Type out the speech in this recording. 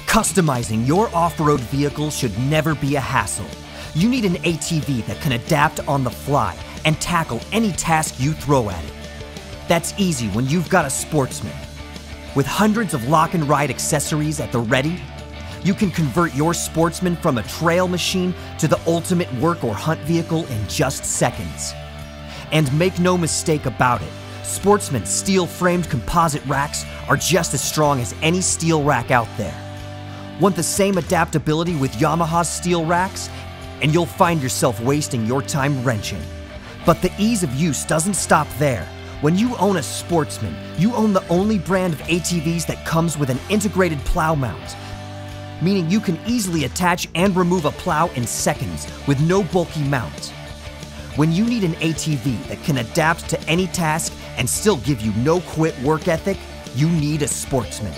Customizing your off-road vehicle should never be a hassle. You need an ATV that can adapt on the fly and tackle any task you throw at it. That's easy when you've got a Sportsman. With hundreds of lock and ride accessories at the ready, you can convert your Sportsman from a trail machine to the ultimate work or hunt vehicle in just seconds. And make no mistake about it, Sportsman's steel-framed composite racks are just as strong as any steel rack out there. Want the same adaptability with Yamaha's steel racks? And you'll find yourself wasting your time wrenching. But the ease of use doesn't stop there. When you own a Sportsman, you own the only brand of ATVs that comes with an integrated plow mount, meaning you can easily attach and remove a plow in seconds with no bulky mount. When you need an ATV that can adapt to any task and still give you no quit work ethic, you need a Sportsman.